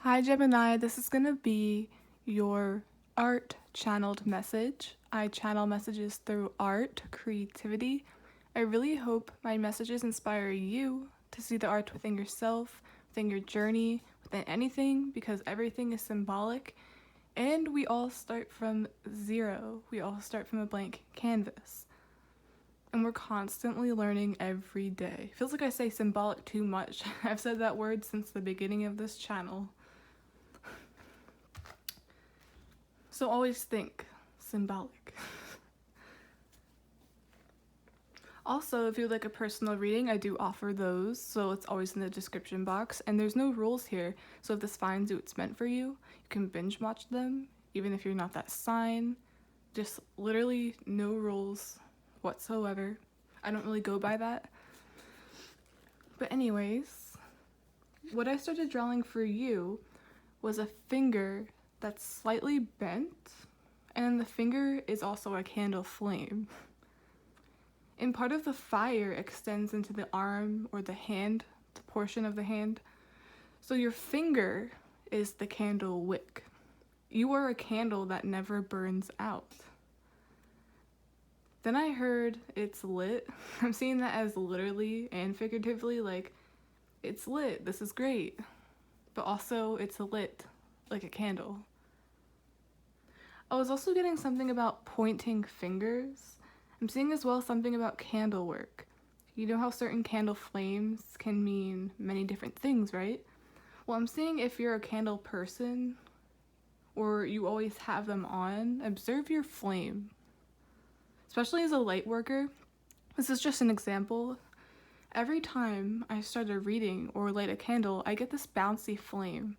Hi Gemini, this is going to be your art channeled message. I channel messages through art, creativity. I really hope my messages inspire you to see the art within yourself, within your journey, within anything, because everything is symbolic and we all start from zero. We all start from a blank canvas. And we're constantly learning every day. Feels like I say symbolic too much. I've said that word since the beginning of this channel. So always think symbolic. Also, if you'd like a personal reading, I do offer those, so it's always in the description box. And there's no rules here, so if this finds you it's meant for you, you can binge watch them, even if you're not that sign. Just literally no rules whatsoever. I don't really go by that. But anyways, what I started drawing for you was a finger that's slightly bent, and the finger is also a candle flame. And part of the fire extends into the arm or the hand, the portion of the hand. So your finger is the candle wick. You are a candle that never burns out. Then I heard it's lit. I'm seeing that as literally and figuratively, like, it's lit, this is great. But also it's lit like a candle. I was also getting something about pointing fingers. I'm seeing as well something about candle work. You know how certain candle flames can mean many different things, right? Well, I'm seeing if you're a candle person or you always have them on, observe your flame. Especially as a light worker, this is just an example. Every time I start a reading or light a candle, I get this bouncy flame.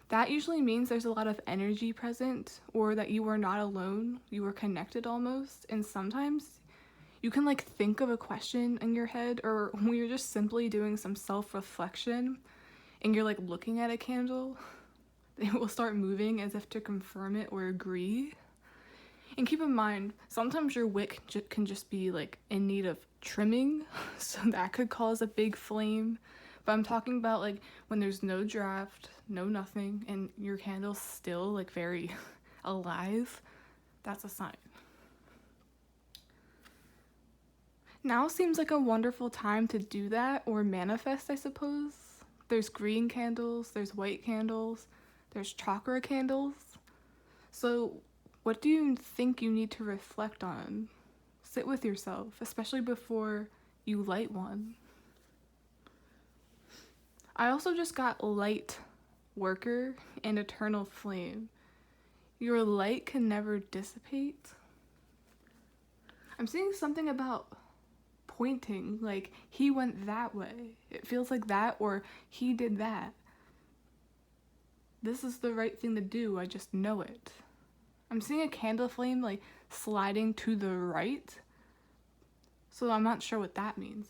That usually means there's a lot of energy present, or that you are not alone, you are connected almost. And sometimes you can like think of a question in your head, or when you're just simply doing some self-reflection and you're like looking at a candle, it will start moving as if to confirm it or agree. And keep in mind, sometimes your wick can just be like in need of trimming, so that could cause a big flame. But I'm talking about like when there's no draft, no nothing, and your candle's still like very alive, that's a sign. Now seems like a wonderful time to do that, or manifest, I suppose. There's green candles, there's white candles, there's chakra candles. So what do you think you need to reflect on? Sit with yourself, especially before you light one. I also just got light worker and eternal flame. Your light can never dissipate. I'm seeing something about pointing, like he went that way. It feels like that, or he did that. This is the right thing to do, I just know it. I'm seeing a candle flame like sliding to the right, so I'm not sure what that means.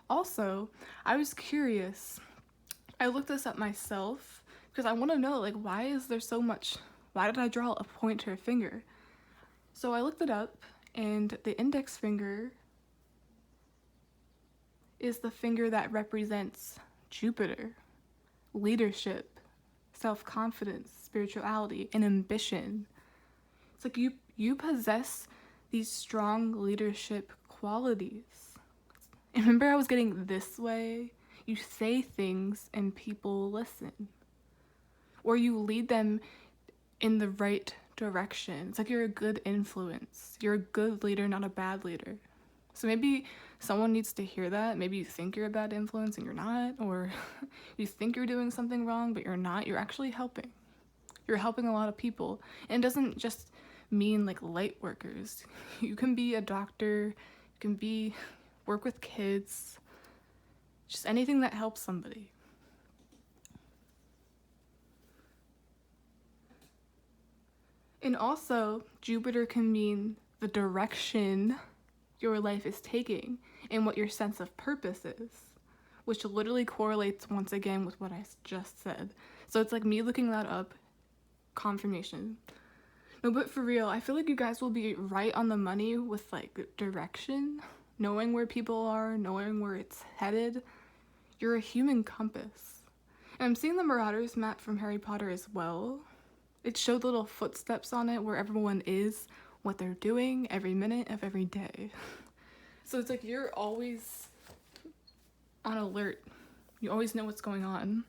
Also, I was curious. I looked this up myself because I want to know, like, why is there so much? Why did I draw a pointer finger? So I looked it up, and the index finger is the finger that represents Jupiter, leadership, self-confidence, spirituality, and ambition. It's like you possess these strong leadership qualities. And remember, I was getting this way. You say things and people listen. Or you lead them in the right direction. It's like you're a good influence. You're a good leader, not a bad leader. So maybe someone needs to hear that. Maybe you think you're a bad influence and you're not. Or you think you're doing something wrong, but you're not. You're actually helping. You're helping a lot of people. And it doesn't just mean like light workers. You can be a doctor. You can work with kids. Just anything that helps somebody. And also, Jupiter can mean the direction your life is taking and what your sense of purpose is, which literally correlates once again with what I just said. So it's like me looking that up, confirmation. No, but for real, I feel like you guys will be right on the money with like direction, knowing where people are, knowing where it's headed. You're a human compass. And I'm seeing the Marauders map from Harry Potter as well. It showed little footsteps on it where everyone is, what they're doing every minute of every day. So it's like you're always on alert. You always know what's going on.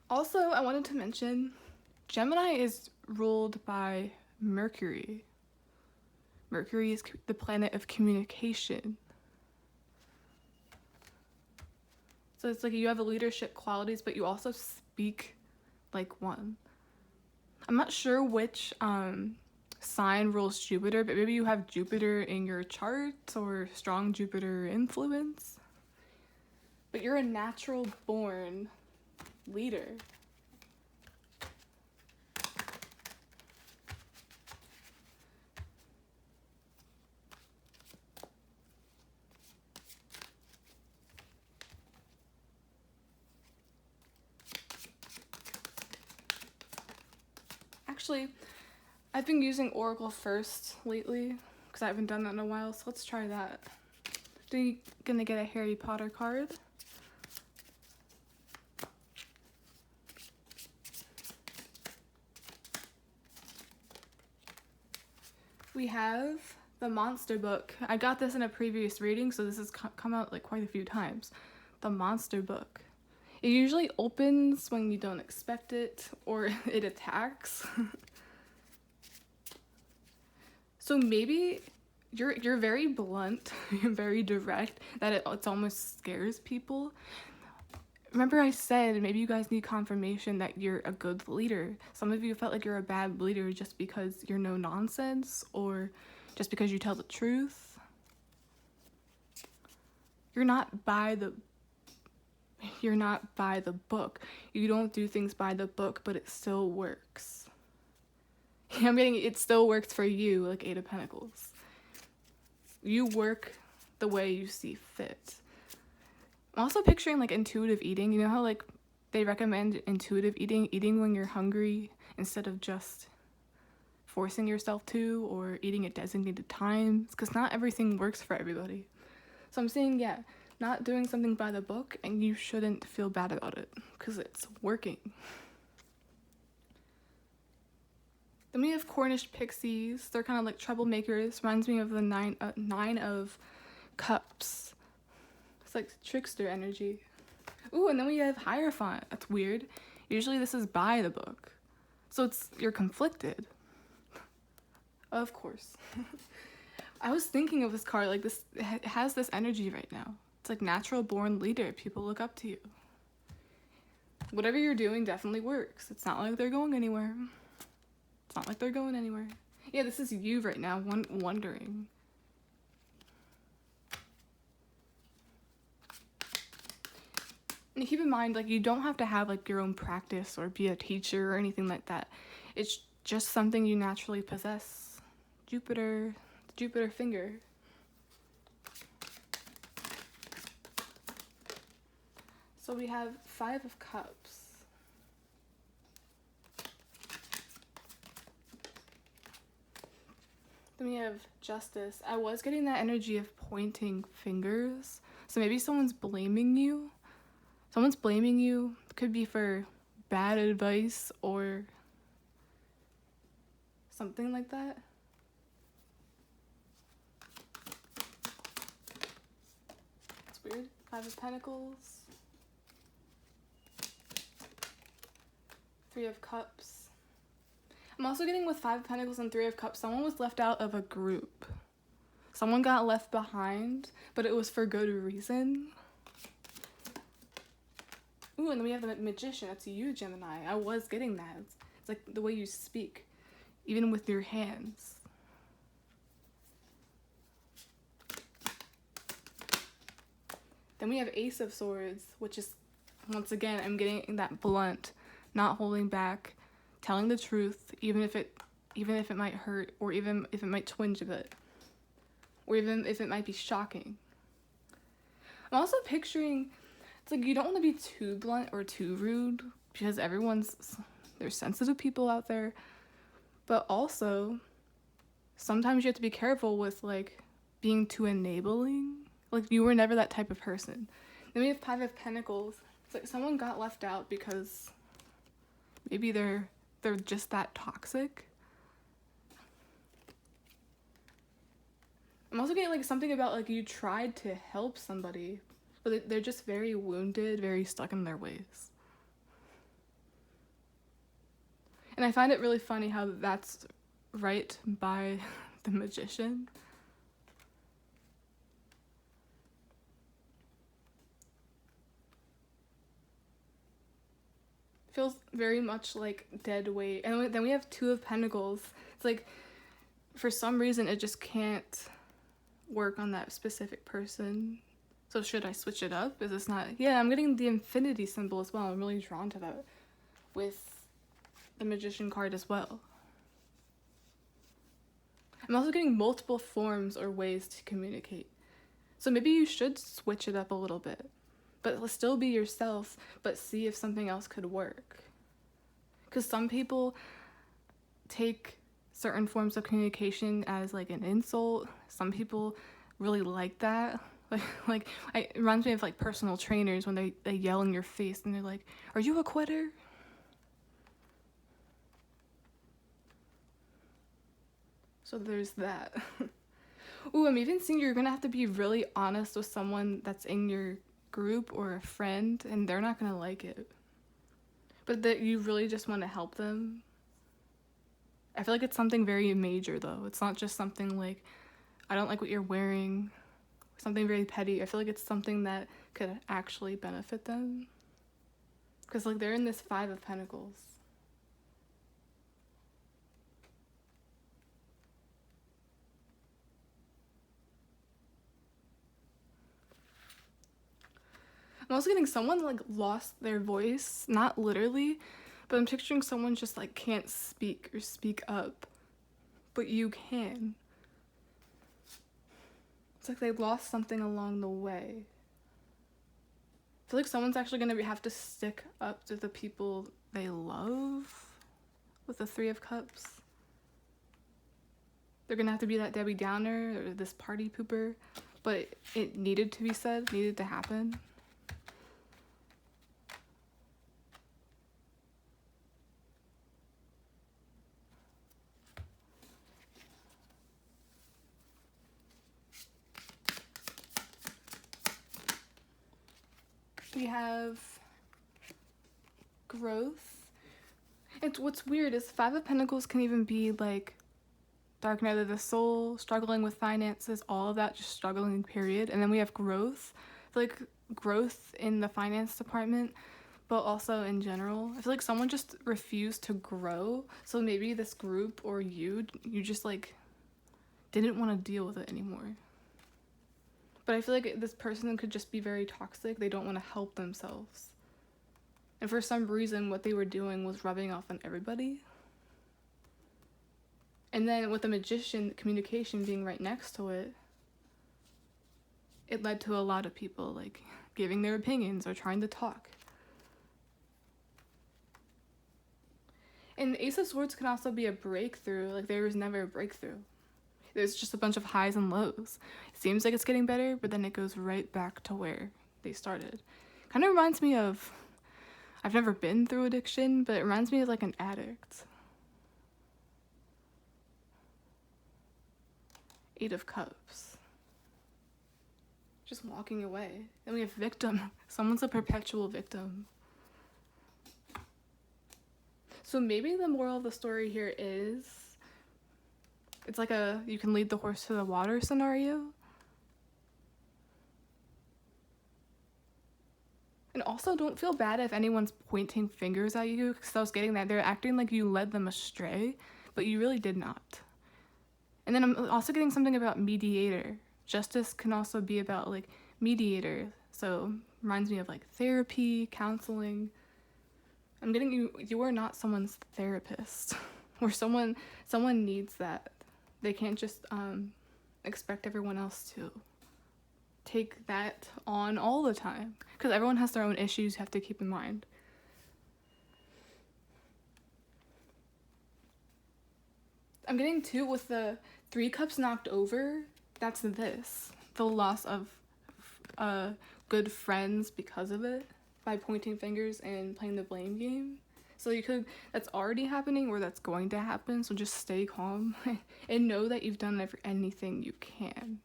Also, I wanted to mention Gemini is ruled by Mercury. Mercury is the planet of communication. So it's like you have leadership qualities, but you also speak like one. I'm not sure which sign rules Jupiter, but maybe you have Jupiter in your chart or strong Jupiter influence. But you're a natural born leader. Actually, I've been using Oracle first lately because I haven't done that in a while, so let's try that. We're gonna get a Harry Potter card. We have the Monster Book. I got this in a previous reading, so this has come out like quite a few times. The Monster Book. It usually opens when you don't expect it, or it attacks. So maybe you're very blunt, you're very direct, that it almost scares people. Remember I said maybe you guys need confirmation that you're a good leader. Some of you felt like you're a bad leader just because you're no nonsense, or just because you tell the truth. You're not by the book. You don't do things by the book, but it still works. I'm getting it still works for you, like 8 of Pentacles. You work the way you see fit. I'm also picturing like intuitive eating. You know how like they recommend intuitive eating when you're hungry instead of just forcing yourself to, or eating at designated times, because not everything works for everybody. So I'm saying, yeah, not doing something by the book, and you shouldn't feel bad about it because it's working. Then we have Cornish pixies. They're kind of like troublemakers. Reminds me of the nine of cups. It's like trickster energy. Ooh, and then we have Hierophant. That's weird. Usually this is by the book. So you're conflicted. Of course. I was thinking of this card like this. It has this energy right now. It's like natural born leader. People look up to you. Whatever you're doing definitely works. It's not like they're going anywhere. It's not like they're going anywhere. Yeah, this is you right now, wondering. And keep in mind, like, you don't have to have like your own practice or be a teacher or anything like that. It's just something you naturally possess. Jupiter, the Jupiter finger. So we have 5 of Cups. Then we have Justice. I was getting that energy of pointing fingers. So maybe someone's blaming you. Someone's blaming you. It could be for bad advice or something like that. It's weird. 5 of Pentacles. 3 of Cups. I'm also getting with 5 of Pentacles and 3 of Cups, someone was left out of a group. Someone got left behind, but it was for good reason. Ooh, and then we have the Magician. That's you, Gemini. I was getting that. It's like the way you speak, even with your hands. Then we have Ace of Swords, which is, once again, I'm getting that blunt, not holding back, telling the truth, even if it might hurt, or even if it might twinge a bit, or even if it might be shocking. I'm also picturing, it's like you don't want to be too blunt or too rude, because there's sensitive people out there, but also sometimes you have to be careful with like being too enabling. Like, you were never that type of person. Then we have Five of Pentacles. It's like someone got left out because maybe they're just that toxic. I'm also getting like something about like you tried to help somebody, but they're just very wounded, very stuck in their ways. And I find it really funny how that's right by the Magician. Feels very much like dead weight. And then we have Two of Pentacles. It's like, for some reason, it just can't work on that specific person. So should I switch it up? Is this not... Yeah, I'm getting the infinity symbol as well. I'm really drawn to that with the Magician card as well. I'm also getting multiple forms or ways to communicate. So maybe you should switch it up a little bit. But still be yourself, but see if something else could work. Because some people take certain forms of communication as like an insult. Some people really like that. It reminds me of like personal trainers when they yell in your face and they're like, "Are you a quitter?" So there's that. Ooh, I'm even seeing you're gonna have to be really honest with someone that's in your group or a friend, and they're not gonna like it. But that you really just want to help them. I feel like it's something very major though. It's not just something like, I don't like what you're wearing, something very petty. I feel like it's something that could actually benefit them. Because like they're in this Five of Pentacles. I'm also getting someone like lost their voice, not literally, but I'm picturing someone just like can't speak or speak up, but you can. It's like they lost something along the way. I feel like someone's actually gonna have to stick up to the people they love with the Three of Cups. They're gonna have to be that Debbie Downer or this party pooper, but it needed to be said, needed to happen. We have growth. It's what's weird is Five of Pentacles can even be like dark night of the soul, struggling with finances, all of that, just struggling, period. And then we have growth. I feel like growth in the finance department, but also in general. I feel like someone just refused to grow. So maybe this group or you just like didn't want to deal with it anymore. But I feel like this person could just be very toxic. They don't want to help themselves. And for some reason, what they were doing was rubbing off on everybody. And then with the Magician, communication being right next to it, it led to a lot of people like giving their opinions or trying to talk. And the Ace of Swords can also be a breakthrough. Like there was never a breakthrough. There's just a bunch of highs and lows. It seems like it's getting better, but then it goes right back to where they started. Kind of reminds me of, I've never been through addiction, but it reminds me of like an addict. Eight of Cups. Just walking away. Then we have victim. Someone's a perpetual victim. So maybe the moral of the story here is, it's like a you can lead the horse to the water scenario. And also don't feel bad if anyone's pointing fingers at you, because I was getting that. They're acting like you led them astray, but you really did not. And then I'm also getting something about mediator. Justice can also be about like mediator. So reminds me of like therapy, counseling. I'm getting you are not someone's therapist. Or someone needs that. They can't just expect everyone else to take that on all the time. Because everyone has their own issues you have to keep in mind. I'm getting too, with the Three Cups knocked over, that's this. The loss of good friends because of it, by pointing fingers and playing the blame game. So that's already happening or that's going to happen. So just stay calm and know that you've done anything you can.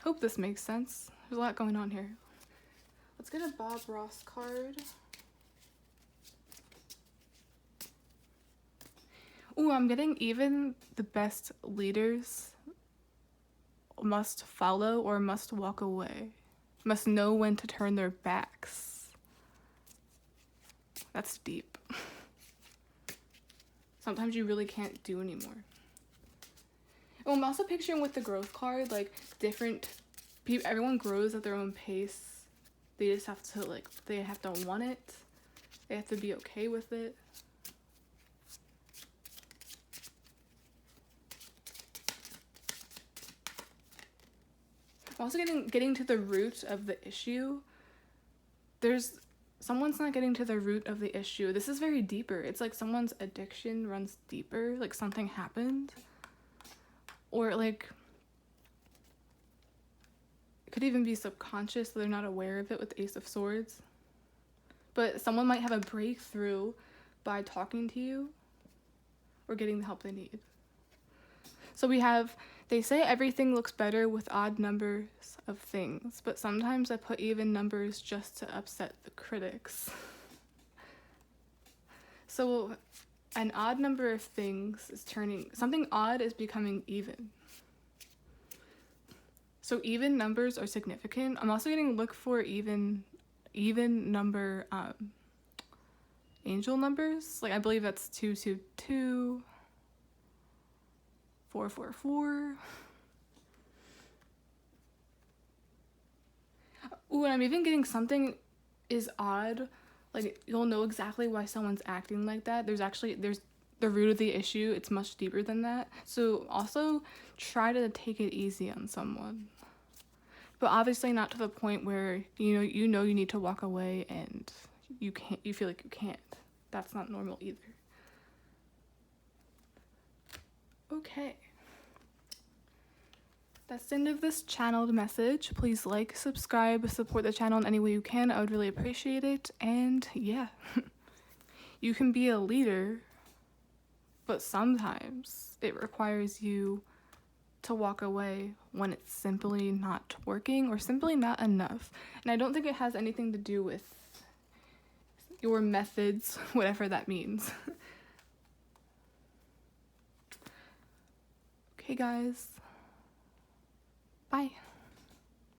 Hope this makes sense. There's a lot going on here. Let's get a Bob Ross card. Ooh, I'm getting even the best leaders must follow or must walk away. Must know when to turn their backs. That's deep. Sometimes you really can't do anymore. Oh, I'm also picturing with the growth card, like different people, everyone grows at their own pace. They just have to they have to want it. They have to be okay with it. I'm also getting to the root of the issue. Someone's not getting to the root of the issue. This is very deeper. It's like someone's addiction runs deeper, like something happened. Or like, it could even be subconscious, so they're not aware of it with the Ace of Swords. But someone might have a breakthrough by talking to you or getting the help they need. So they say everything looks better with odd numbers of things, but sometimes I put even numbers just to upset the critics. So an odd number of things is something odd is becoming even. So even numbers are significant. I'm also getting look for even number angel numbers. Like I believe that's 222. 444. Ooh, and I'm even getting something is odd. Like you'll know exactly why someone's acting like that. There's the root of the issue. It's much deeper than that. So also try to take it easy on someone. But obviously not to the point where you need to walk away and you feel like you can't. That's not normal either. Okay. That's the end of this channeled message. Please like, subscribe, support the channel in any way you can. I would really appreciate it. And yeah, you can be a leader, but sometimes it requires you to walk away when it's simply not working or simply not enough. And I don't think it has anything to do with your methods, whatever that means. Okay, guys. Bye.